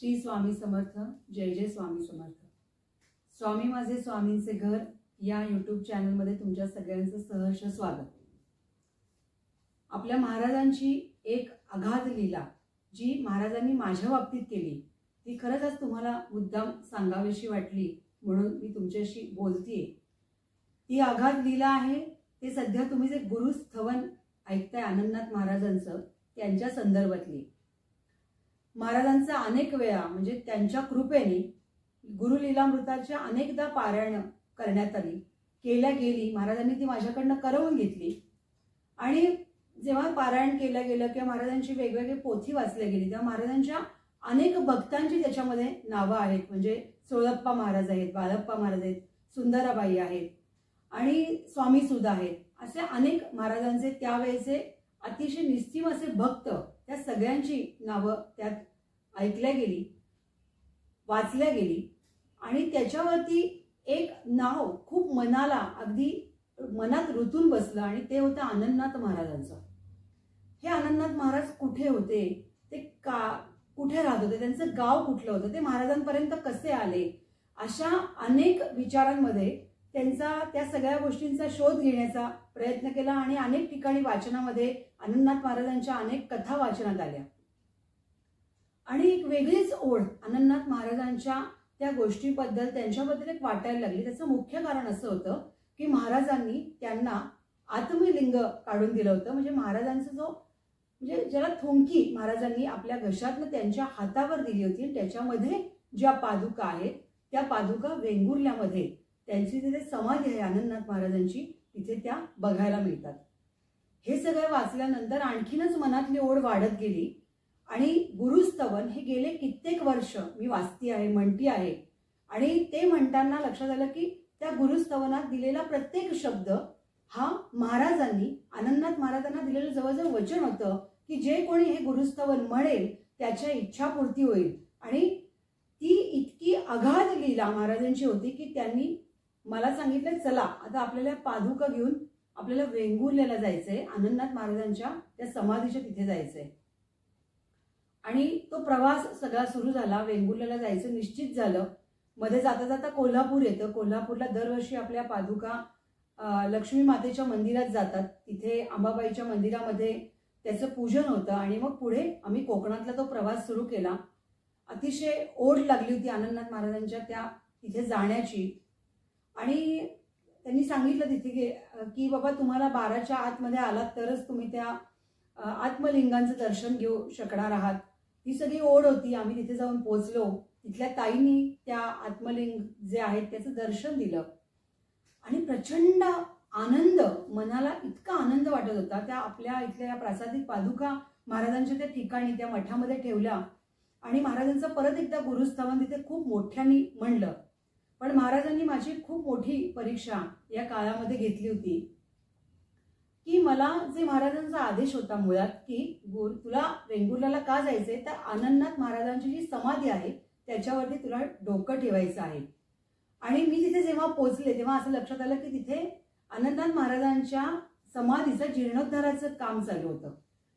श्री स्वामी समर्थ. जय जय स्वामी समर्थ. स्वामी माझे स्वामींचे घर या यूट्यूब चॅनलमध्ये तुमच्या सगळ्यांचं सहर्ष स्वागत. आपल्या महाराजांची एक अगाध लीला जी महाराजांनी माझ्या बाबतीत केली ती खरंच आज तुम्हाला मुद्दाम सांगावीशी वाटली म्हणून मी तुमच्याशी बोलतेय. ती अगाध लीला आहे ते सध्या तुम्ही जे गुरुस्थवन ऐकताय आनंदनाथ महाराजांचं त्यांच्या संदर्भातली. महाराजांचा अनेक वेळा म्हणजे त्यांच्या कृपेने गुरुलीलामृताच्या अनेकदा पारायण करण्यात आली, केल्या गेली. महाराजांनी ती माझ्याकडनं करवून घेतली आणि जेव्हा पारायण केलं गेलं किंवा महाराजांची वेगवेगळी पोथी वाचल्या गेली तेव्हा महाराजांच्या अनेक भक्तांची त्याच्यामध्ये नावं आहेत. म्हणजे सोळप्पा महाराज आहेत, बाळप्पा महाराज आहेत, सुंदराबाई आहेत आणि स्वामी सुद्धा आहेत. असे अनेक महाराजांचे त्यावेळेचे अतिशय निस्सीम असे भक्त त्या सगळ्यांची नावं त्यात ऐकल्या गेली, वाचल्या गेली आणि त्याच्यावरती एक नाव खूप मनाला अगदी मनात रुतून बसलं आणि ते होतं आनंदनाथ महाराजांचं. हे आनंदनाथ महाराज कुठे होते, ते कुठे राहत होते, त्यांचं गाव कुठलं होतं, ते महाराजांपर्यंत कसे आले, अशा अनेक विचारांमध्ये त्यांचा त्या सगळ्या गोष्टींचा शोध घेण्याचा प्रयत्न केला आणि अनेक ठिकाणी वाचनामध्ये आनंदनाथ महाराजांच्या अनेक कथा वाचनात आल्या आणि एक वेगळीच ओढ आनंदनाथ महाराजांच्या त्या गोष्टीबद्दल त्यांच्याबद्दल एक वाटायला लागली. त्याचं मुख्य कारण असं होतं की महाराजांनी त्यांना आत्मलिंग काढून दिलं होतं. म्हणजे महाराजांचा जो म्हणजे ज्याला थुंकी महाराजांनी आपल्या घशातनं त्यांच्या हातावर दिली होती, त्याच्यामध्ये ज्या पादुका आहेत त्या पादुका वेंगुर्ल्यामध्ये त्यांची जिथे समाधी आहे आनंदनाथ महाराजांची तिथे त्या बघायला मिळतात. हे सगळं वाचल्यानंतर आणखीनच मनातली ओढ वाढत गेली आणि गुरुस्तवन हे गेले कित्येक वर्ष मी वाचती आहे, म्हणती आहे आणि ते म्हणताना लक्षात आलं की त्या गुरुस्तवनात दिलेला प्रत्येक शब्द हा महाराजांनी आनंदनाथ महाराजांना दिलेलं जवळजवळ वचन होतं की जे कोणी हे गुरुस्तवन म्हणेल त्याच्या इच्छापूर्ती होईल. आणि ती इतकी अगाध लीला महाराजांची होती की त्यांनी मला सांगितलं चला आता आपल्याला पादुका घेऊन आपल्याला वेंगुर्ल्याला जायचंय, आनंदनाथ महाराजांच्या त्या समाधीच्या तिथे जायचंय. आणि तो प्रवास सगळा सुरू झाला. वेंगुर्ल्याला जायचं निश्चित झालं. मध्ये जाता जाता कोल्हापूर येतं. कोल्हापूरला दरवर्षी आपल्या पादुका लक्ष्मी मातेच्या मंदिरात जातात. तिथे अंबाबाईच्या मंदिरामध्ये त्याचं पूजन होतं आणि मग पुढे आम्ही कोकणातला तो प्रवास सुरू केला. अतिशय ओढ लागली होती आनंदनाथ महाराजांच्या त्या तिथे जाण्याची आणि त्यांनी सांगितलं तिथे की बाबा तुम्हाला 12च्या आतमध्ये आलात तरच तुम्ही त्या आत्मलिंगांचं दर्शन घेऊ शकणार आहात. ही सगळी ओढ होती. आम्ही तिथे जाऊन पोहोचलो. तिथल्या ताईंनी त्या आत्मलिंग जे आहेत त्याचं दर्शन दिलं आणि प्रचंड आनंद, मनाला इतका आनंद वाटत होता. त्या आपल्या इथल्या प्रासादिक पादुका महाराजांच्या त्या ठिकाणी त्या मठामध्ये ठेवल्या आणि महाराजांचं परत एकदा गुरुस्थवन तिथे खूप मोठ्याने म्हणलं. पण महाराजांनी माझी खूप मोठी परीक्षा या काळामध्ये घेतली होती की मला जे महाराजांचा आदेश होता मुळात की तुला वेंगुर्ल्याला का जायचंय तर आनंदनाथ महाराजांची जी समाधी आहे त्याच्यावरती तुला डोकं ठेवायचं आहे. आणि मी तिथे जेव्हा पोहोचले तेव्हा असं लक्षात आलं की तिथे आनंदनाथ महाराजांच्या समाधीचं जीर्णोद्धाराचं काम चालू होतं.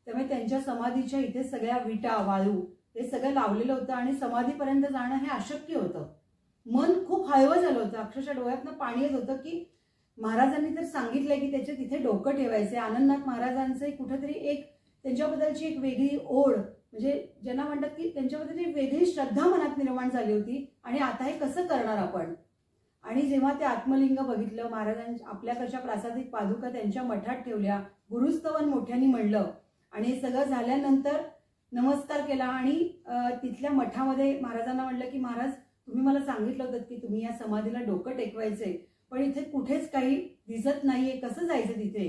त्यामुळे त्यांच्या समाधीच्या इथे सगळ्या विटा वाळू हे सगळं लावलेलं होतं आणि समाधीपर्यंत जाणं हे अशक्य होतं. मन खूप हळवं झालं होतं. अक्षरशः डोळ्यातनं पाणी येत होतं की महाराजांनी तर सांगितलंय की त्याच्या तिथे डोकं ठेवायचंय. आनंदनाथ महाराजांचं कुठेतरी एक त्यांच्याबद्दलची एक वेगळी ओढ म्हणजे ज्यांना म्हणतात की त्यांच्याबद्दल एक वेगळी श्रद्धा मनात निर्माण झाली होती आणि आता हे कसं करणार आपण. आणि जेव्हा ते आत्मलिंग बघितलं, महाराजांच्या आपल्याकडच्या प्रासादिक पादुका त्यांच्या मठात ठेवल्या, गुरुस्तवन मोठ्याने म्हणलं आणि हे सगळं झाल्यानंतर नमस्कार केला आणि तिथल्या मठामध्ये महाराजांना म्हणलं की महाराज तुम्ही मला सांगितलं होतं की तुम्ही या समाधीला डोकं टेकवायचंय पण इथे कुठेच काही दिसत नाहीये, कसं जायचं तिथे.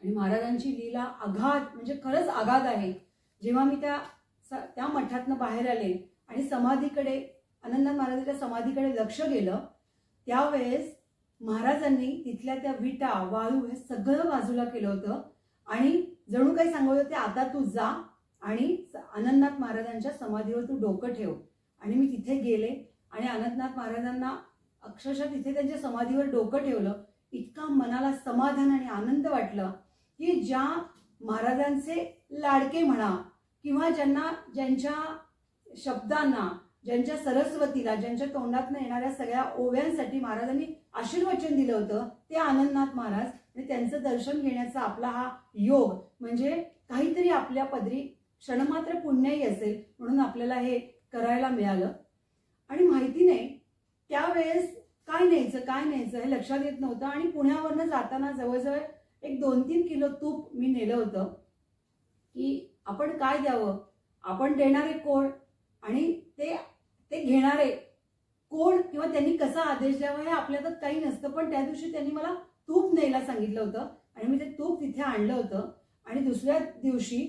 आणि महाराजांची लीला अगाध म्हणजे खरंच अगाध आहे. जेव्हा मी त्या मठातनं बाहेर आले आणि समाधीकडे आनंदनाथ महाराजांच्या समाधीकडे लक्ष गेलं त्यावेळेस महाराजांनी तिथल्या त्या विटा वाळू हे सगळं बाजूला केलं होतं आणि जणू काही सांगत होते आता तू जा आणि आनंदनाथ महाराजांच्या समाधीवर तू डोकं ठेव. आणि मी तिथे गेले आणि आनंदनाथ महाराजांना अक्षरशः तिथे त्यांच्या समाधीवर डोकं ठेवलं. इतका मनाला समाधान आणि आनंद वाटलं की ज्या महाराजांचे लाडके म्हणा किंवा ज्यांच्या शब्दांना, ज्यांच्या सरस्वतीला, ज्यांच्या तोंडातनं येणाऱ्या सगळ्या ओव्यांसाठी महाराजांनी आशीर्वचन दिलं होतं ते आनंदनाथ महाराज. आणि त्यांचं दर्शन घेण्याचा आपला हा योग म्हणजे काहीतरी आपल्या पदरी क्षणमात्र पुण्याही असेल म्हणून आपल्याला हे करायला मिळालं. आणि माहिती नाही त्यावेळेस काय न्यायचं हे लक्षात येत नव्हतं. आणि पुण्यावरनं जाताना जवळजवळ एक 2-3 किलो तूप मी नेलं होतं की आपण काय द्यावं, आपण देणारे कोण आणि ते घेणारे कोण किंवा त्यांनी कसा आदेश द्यावा हे आपल्या हातात काही नसतं. पण त्या दिवशी त्यांनी मला तूप न्यायला सांगितलं होतं आणि मी ते तूप तिथे आणलं होतं. आणि दुसऱ्या दिवशी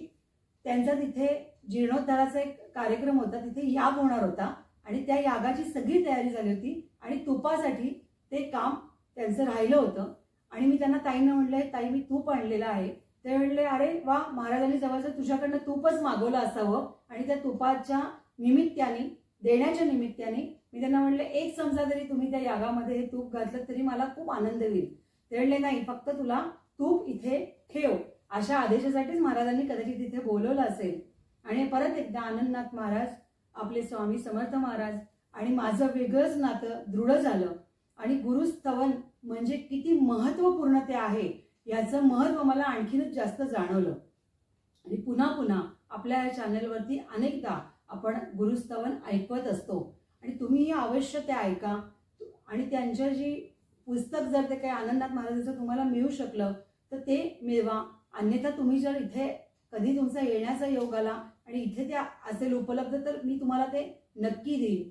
त्यांचा तिथे जीर्णोद्धाराचा एक कार्यक्रम होता, तिथे याग होणार होता आणि त्या यागाची सगळी तयारी झाली होती आणि तुपासाठी ते काम त्यांचं राहिलं होतं. आणि मी त्यांना ताईंना म्हटलं, ताई मी तूप आणलेलं आहे. ते म्हणले, अरे वा, महाराजांनी जवळजवळ तुझ्याकडनं तूपच मागवलं असावं. आणि त्या तुपाच्या निमित्ताने, देण्याच्या निमित्ताने मी त्यांना म्हणले 1 चमचा जरी तुम्ही त्या यागामध्ये हे तूप घातलं तरी मला खूप आनंद होईल. ते म्हणले नाही, फक्त तुला तूप इथे ठेव. अशा आदेशासाठीच महाराजांनी कदाचित तिथे बोलवलं असेल. आणि परत एकदा आनंदनाथ महाराज, आपले स्वामी समर्थ महाराज आणि माझं वेगळंच नातं दृढ झालं. आणि गुरुस्तवन म्हणजे किती महत्त्वपूर्ण ते आहे याचं महत्त्व मला आणखीनच जास्त जाणवलं. आणि पुन्हा पुन्हा आपल्या या चॅनलवरती अनेकदा आपण गुरुस्तवन ऐकवत असतो आणि तुम्हीही अवश्य ते ऐका. आणि त्यांच्या जी पुस्तक जर ते काही आनंदनाथ महाराजांचं तुम्हाला मिळू शकलं तर ते मिळवा. अन्यथा तुम्ही जर इथे कधी तुमचा येण्याचा योग आला आणि इथे ते असेल उपलब्ध तर मी तुम्हाला ते नक्की देईन.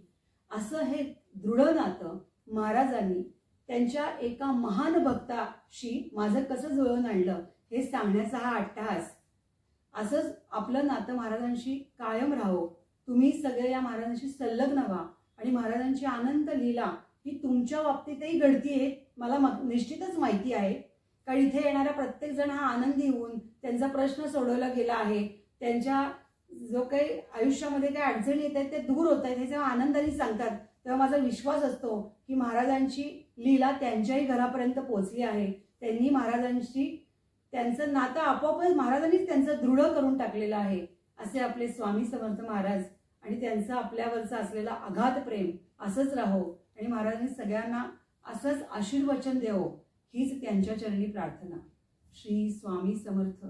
असं हे दृढ नातं महाराजांनी त्यांच्या एका महान भक्ताशी माझं कसं जुळवून आणलं हे सांगण्याचा हा अट्टहास. असंच आपलं नातं महाराजांशी कायम राहो. तुम्ही सगळे या महाराजांशी संलग्न व्हा आणि महाराजांची अनंत लीला ही तुमच्या बाबतीतही घडतीये मला निश्चितच माहिती आहे. कारण इथे येणारा प्रत्येक जण हा आनंदी होऊन त्यांचा प्रश्न सोडवला गेला आहे, त्यांच्या जो काही आयुष्यामध्ये काही अडचणी येत आहेत ते दूर होत आहेत हे जेव्हा आनंदाने सांगतात तेव्हा माझा विश्वास असतो की महाराजांची लीला त्यांच्याही घरापर्यंत पोहोचली आहे. त्यांनी महाराजांशी त्यांचं नातं आपोआपच महाराजांनीच त्यांचं दृढ करून टाकलेलं आहे. असे आपले स्वामी समर्थ महाराज आणि त्यांचं आपल्यावरचं असलेलं अगाध प्रेम असंच राहो आणि महाराजांनी सगळ्यांना असंच आशीर्वचन देवो हीच त्यांच्या चरणी प्रार्थना. श्री स्वामी समर्थ.